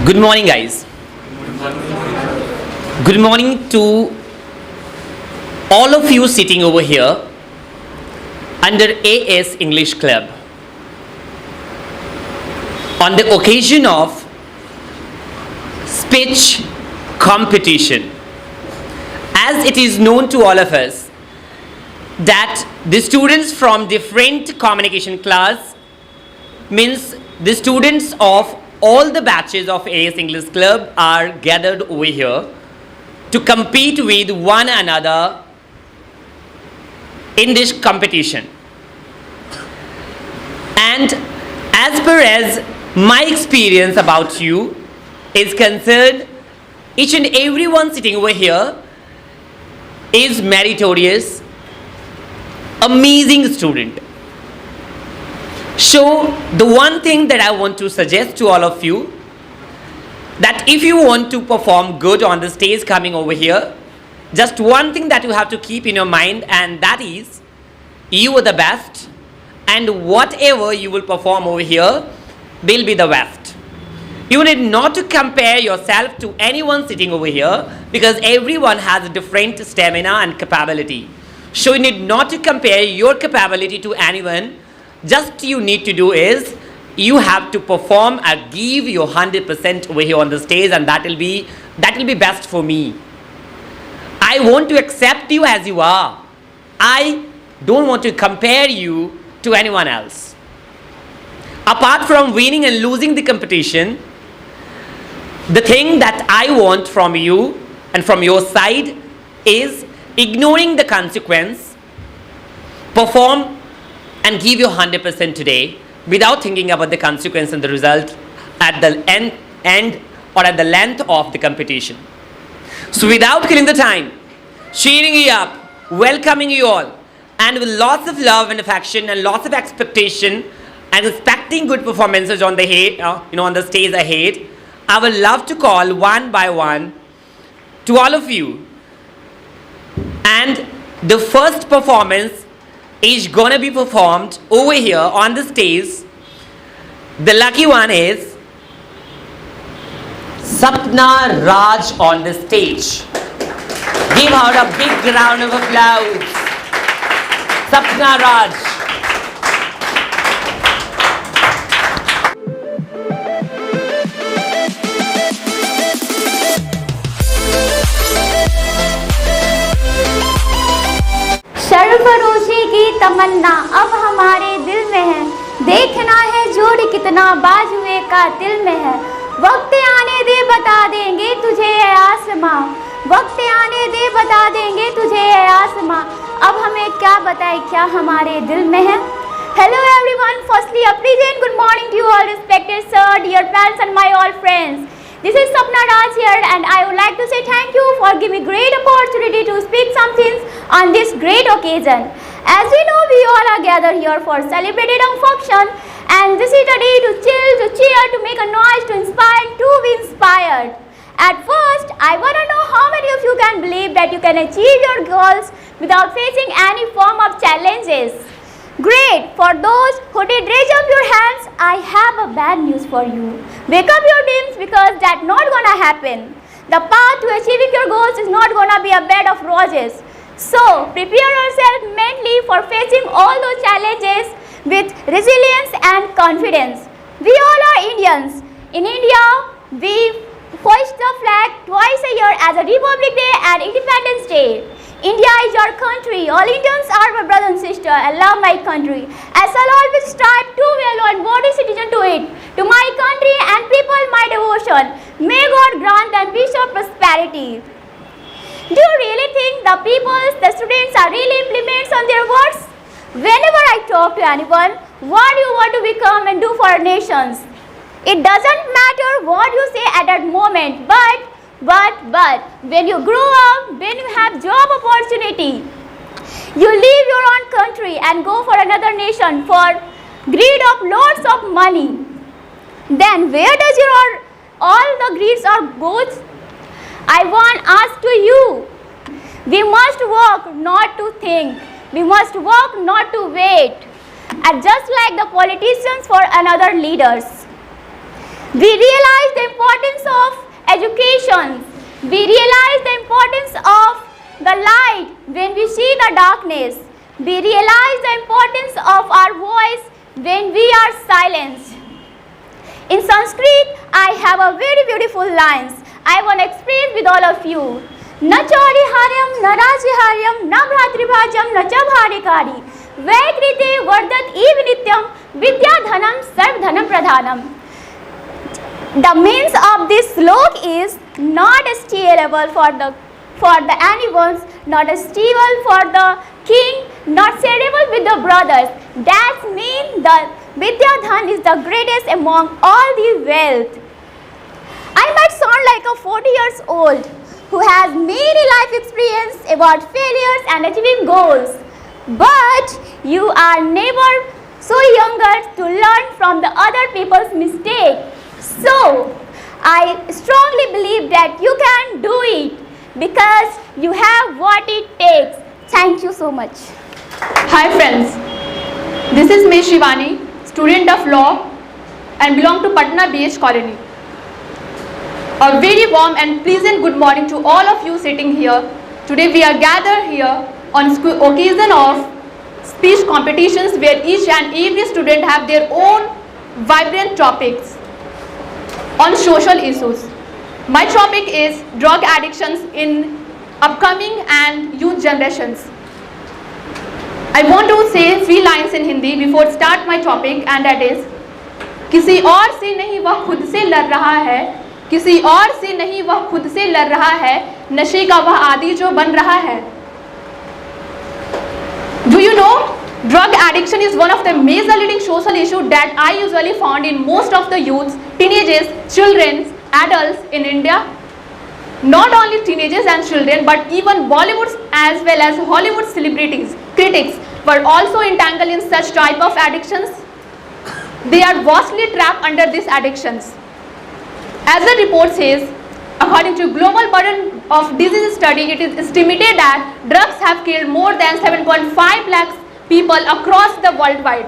Good morning, guys. Good morning to all of you sitting over here under AS English Club. On the occasion of speech competition, as it is known to all of us that the students from different communication class means the students of all the batches of AS English Club are gathered over here to compete with one another in this competition. And as per as my experience about you is concerned, each and everyone sitting over here is meritorious, amazing student. So the one thing that I want to suggest to all of you, that if you want to perform good on the stage coming over here, just one thing that you have to keep in your mind, and that is you are the best, and whatever you will perform over here will be the best. You need not to compare yourself to anyone sitting over here, because everyone has a different stamina and capability. So you need not to compare your capability to anyone. Just you need to do is you have to perform and give your 100% over here on the stage, and that will be best for me. I want to accept you as you are. I don't want to compare you to anyone else. Apart from winning and losing the competition, the thing that I want from you and from your side is ignoring the consequence, perform and give your 100% today without thinking about the consequence and the result at the end or at the length of the competition. So without killing the time, cheering you up, welcoming you all, and with lots of love and affection and lots of expectation and expecting good performances on the on the stage ahead, I would love to call one by one to all of you. And the first performance is gonna be performed over here on the stage. The lucky one is Sapna Raj on the stage. Give her a big round of applause. Sapna Raj. सरफरोशी की तमन्ना अब हमारे दिल में है, देखना है जोड़ कितना बाजुए का दिल में है। वक्त आने दे बता देंगे तुझे ये आसमां, वक्त आने दे बता देंगे तुझे ये आसमां, अब हमें क्या बताए क्या हमारे दिल में है। Hello everyone, firstly a pleasant good morning to you all respected sir, dear parents and my all friends. This is Sapna Raj here, and I would like to say thank you for giving me great opportunity to speak some things on this great occasion. As we know, we all are gathered here for celebrated function, and this is a day to chill, to cheer, to make a noise, to inspire, and to be inspired. At first, I want to know how many of you can believe that you can achieve your goals without facing any form of challenges. Great! For those who did raise up your hands, I have a bad news for you. Wake up your dreams, because that's not gonna happen. The path to achieving your goals is not gonna be a bed of roses. So, prepare yourself mentally for facing all those challenges with resilience and confidence. We all are Indians. In India, we hoist the flag twice a year as a Republic Day and Independence Day. India is your country. All Indians are my brother and sister. I love my country. I shall always strive to be a law and body citizen to it. To my country and people, my devotion. May God grant them peace or prosperity. Do you really think the people, the students are really implements on their words? Whenever I talk to anyone, what do you want to become and do for our nations? It doesn't matter what you say at that moment, but when you grow up, when you have job opportunity, you leave your own country and go for another nation for greed of lots of money. Then where does your all the greeds are goes? I want to ask to you, we must work not to think, we must work not to wait, and just like the politicians for another leaders. We realize the importance of education. We realize the importance of the light when we see the darkness. We realize the importance of our voice when we are silenced. In Sanskrit, I have a very beautiful lines I want to express with all of you. Na chauriharyam, na rajiharyam, na bhratribhajam, na cha bharikari. Vaikrite vardat ev nityam, vidya dhanam sarv dhanam pradhanam. The means of this slok is not stealable for the animals, not stealable for the king, not shareable with the brothers. That means that Vidya Dhan is the greatest among all the wealth. I might sound like a 40 years old who has many life experience about failures and achieving goals. But you are never so younger to learn from the other people's mistake. So, I strongly believe that you can do it because you have what it takes. Thank you so much. Hi friends, this is me Shivani, student of law and belong to Patna BH colony. A very warm and pleasant good morning to all of you sitting here. Today we are gathered here on occasion of speech competitions where each and every student have their own vibrant topics on social issues. My topic is drug addictions in upcoming and youth generations. I want to say 3 lines in Hindi before start my topic, and that is, किसी और से नहीं वह खुद से लड़ रहा है, किसी और से नहीं वह खुद से लड़ रहा है, नशे का वह आदी जो बन रहा है. Do you know, drug addiction is one of the major leading social issues that I usually found in most of the youths, teenagers, children, adults in India. Not only teenagers and children, but even Bollywood as well as Hollywood celebrities, critics were also entangled in such type of addictions. They are vastly trapped under these addictions. As the report says, according to Global Burden of Disease study, it is estimated that drugs have killed more than 7.5 lakhs people across the worldwide,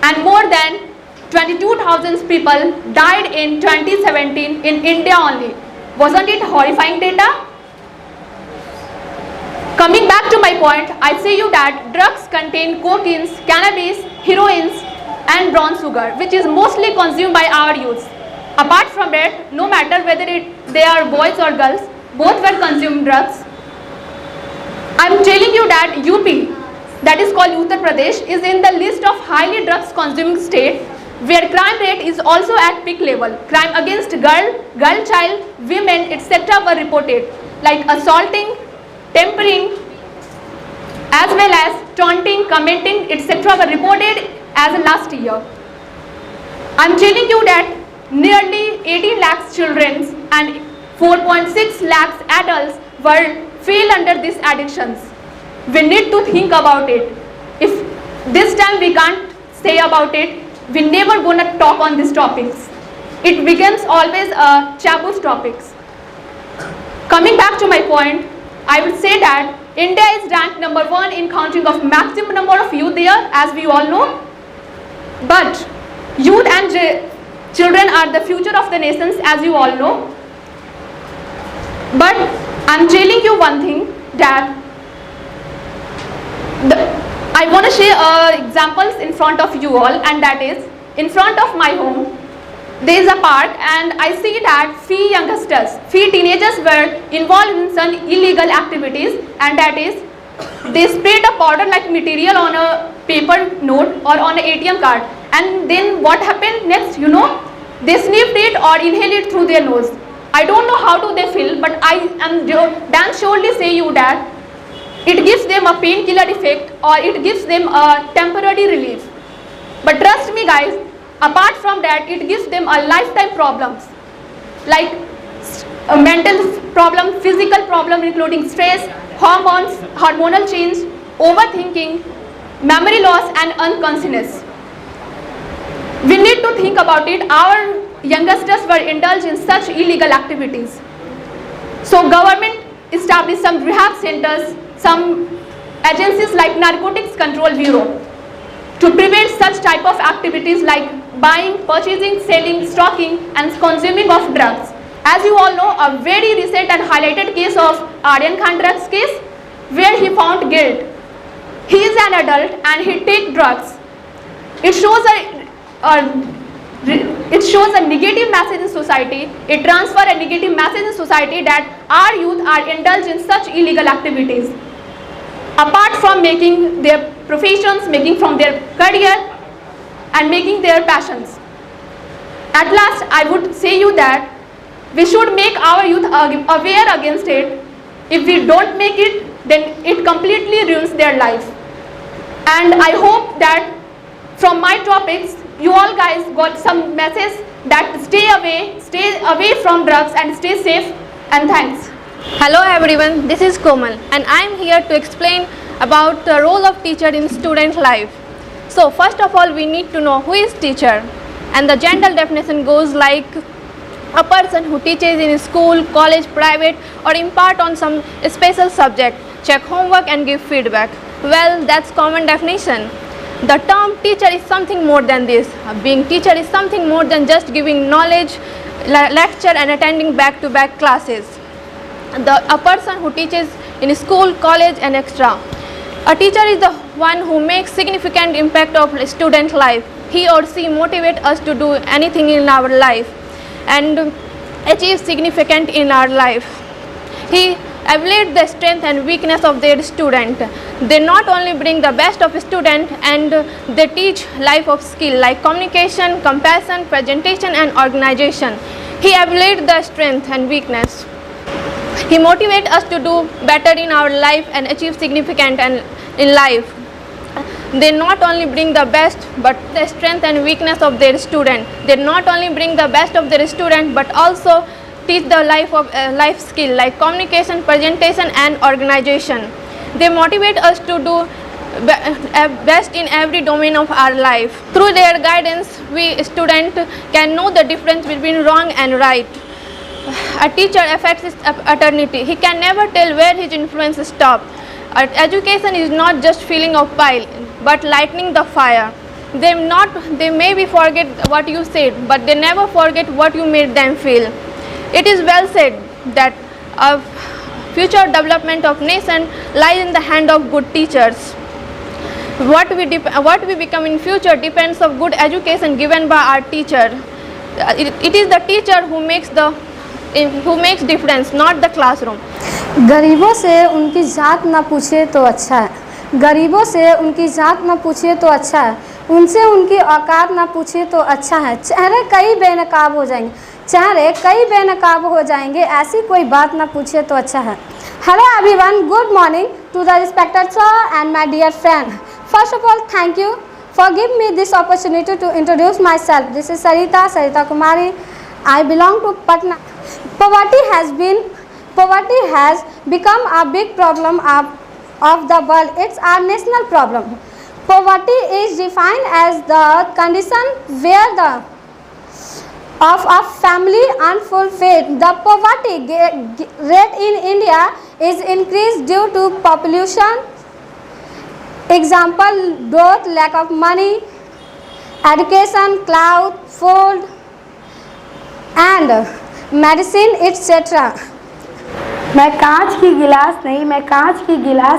and more than 22,000 people died in 2017 in India only. Wasn't it horrifying data? Coming back to my point, I say you that drugs contain cocaine, cannabis, heroin and brown sugar, which is mostly consumed by our youths. Apart from that, no matter whether they are boys or girls, both were consumed drugs. I am telling you that UP, that is called Uttar Pradesh, is in the list of highly drugs consuming state, where crime rate is also at peak level. Crime against girl child, women, etc. were reported, like assaulting, tempering, as well as taunting, commenting, etc. were reported as last year. I am telling you that nearly 18 lakhs children and 4.6 lakhs adults were fell under these addictions. We need to think about it. If this time we can't say about it, we never gonna talk on these topics. It begins always taboo topics. Coming back to my point, I would say that India is ranked number 1 in counting of maximum number of youth there, as we all know. But youth and children are the future of the nations, as you all know. But I'm telling you one thing, that I want to share examples in front of you all, and that is, in front of my home there is a park, and I see that few youngsters, few teenagers were involved in some illegal activities, and that is, they sprayed a powder like material on a paper note or on an ATM card, and then what happened next, you know, they sniffed it or inhaled it through their nose. I don't know how do they feel, but I am damn surely say you that it gives them a painkiller effect, or it gives them a temporary relief. But trust me guys, apart from that, it gives them a lifetime problems, like a mental problem, physical problem including stress, hormones, hormonal change, overthinking, memory loss and unconsciousness. We need to think about it. Our youngsters were indulged in such illegal activities. So government established some rehab centers, some agencies like Narcotics Control Bureau to prevent such type of activities like buying, purchasing, selling, stocking and consuming of drugs. As you all know, a very recent and highlighted case of Aryan Khan drugs case where he found guilt. He is an adult and he take drugs. It shows a negative message in society. It transfer a negative message in society that our youth are indulged in such illegal activities. Apart from making their professions, making from their career and making their passions. At last, I would say you that we should make our youth aware against it. If we don't make it, then it completely ruins their life. And I hope that from my topics, you all guys got some message that stay away from drugs and stay safe, and thanks. Hello everyone, this is Komal and I am here to explain about the role of teacher in student life. So first of all, we need to know who is teacher, and the general definition goes like a person who teaches in school, college, private or impart on some special subject, check homework and give feedback. Well, that's common definition. The term teacher is something more than this. Being teacher is something more than just giving knowledge, lecture and attending back-to-back classes. A person who teaches in school, college and extra. A teacher is the one who makes significant impact of student life. He or she motivates us to do anything in our life and achieve significant in our life. He evaluate the strength and weakness of their student. They not only bring the best of student and they teach life of skill like communication, compassion, presentation and organization. He evaluate the strength and weakness. He motivates us to do better in our life and achieve significant in life. They not only bring the best but the strength and weakness of their student. They not only bring the best of their student but also teach the life skill like communication, presentation and organization. They motivate us to do best in every domain of our life. Through their guidance, we student can know the difference between wrong and right. A teacher affects his eternity. He can never tell where his influence stops. Education is not just filling of pile but lighting the fire. They maybe forget what you said but they never forget what you made them feel. It is well said that a future development of nation lies in the hand of good teachers. What we become in future depends on good education given by our teacher. It is the teacher who makes difference, not the classroom. गरीबों से उनकी जात ना पूछे तो अच्छा है. गरीबों से उनकी जात ना पूछे तो अच्छा है. उनसे उनकी औकात ना पूछे तो अच्छा है. चेहरे कई बेनकाब हो जाएंगे ऐसी कोई बात ना पूछे तो अच्छा है. Hello everyone, good morning to the respected sir and my dear friend. First of all, thank you for giving me this opportunity to introduce myself. This is Sarita Kumari. I belong to Patna. Poverty has become a big problem of the world. It's our national problem. Poverty is defined as the condition where of a family unfulfilled. The poverty rate in India is increased due to population, example, growth, lack of money, education, cloth, food and medicine, etc. मैं कांच की गिलास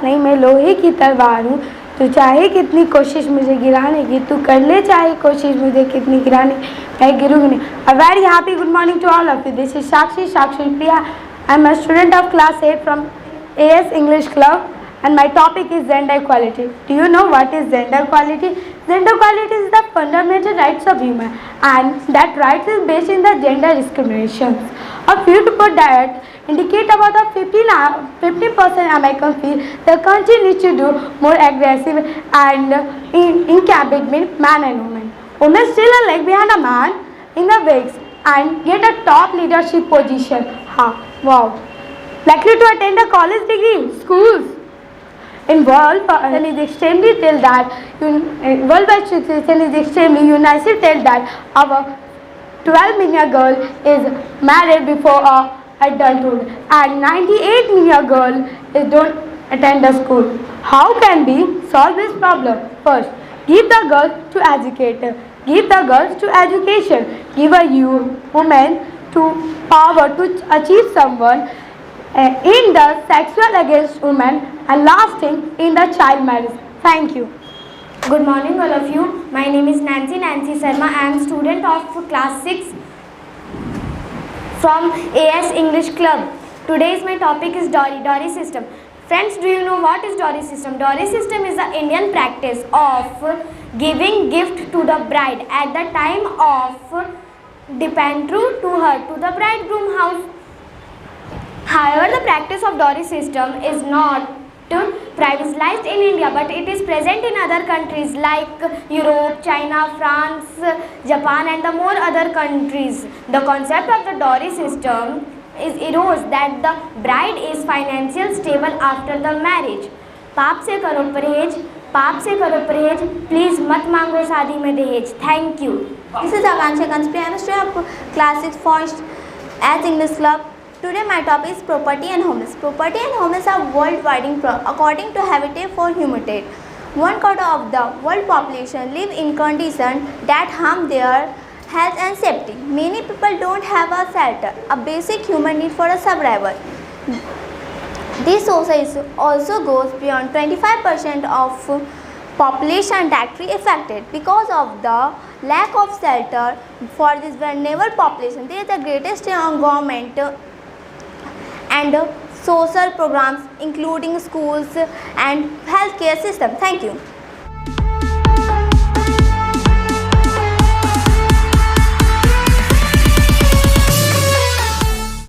नहीं, मैं लोहे की तलवार हूँ. तू चाहे कितनी कोशिश मुझे गिराने की, तू कर ले चाहे कोशिश मुझे कितनी गिराने, मैं गिरूंगी नहीं. A very happy good morning to all of you. This is Sakshi Priya. I am a student of class 8 from AS English Club and my topic is gender equality. Do you know what is gender equality? Gender equality is the fundamental rights of human and that rights is based in the gender discrimination. A few report that indicate about the 50% American feel the country needs to do more aggressive and in campaign between man and woman. Women still a leg behind a man in the wigs and get a top leadership position. Wow. Likely to attend a college degree, schools. In world, is extremely tell that worldwide situation is extremely united tell that our 12 million girl is married before adulthood and 98 million girl is don't attend the school. How can we solve this problem? First, give the girl to educate. Give the girls to education. Give a woman to power to achieve someone in the sexual against women and last thing in the child marriage. Thank you. Good morning all of you. My name is Nancy Sharma. I am student of class 6 from AS English Club. Today's my topic is Dowry system. Friends, do you know what is dowry system? Dowry system is the Indian practice of giving gift to the bride at the time of dependence to her to the bridegroom house. However, the practice of dowry system is not privatized in India, but it is present in other countries like Europe, China, France, Japan and the more other countries. The concept of the dowry system is arose that the bride is financially stable after the marriage. पाप से करो परहेज, please मत मांगो शादी में दहेज. Thank you. This is Akansha Kanspi. I am a student of class 6 first at English Club. Today my topic is property and homeless. Property and homeless are worldwide according to Habitat for Humanity. 1/4 of the world population live in conditions that harm their health and safety. Many people don't have a shelter, a basic human need for a survival. This also goes beyond 25% of population directly affected because of the lack of shelter for this vulnerable population. There is the greatest government and social programs including schools and healthcare system. Thank you.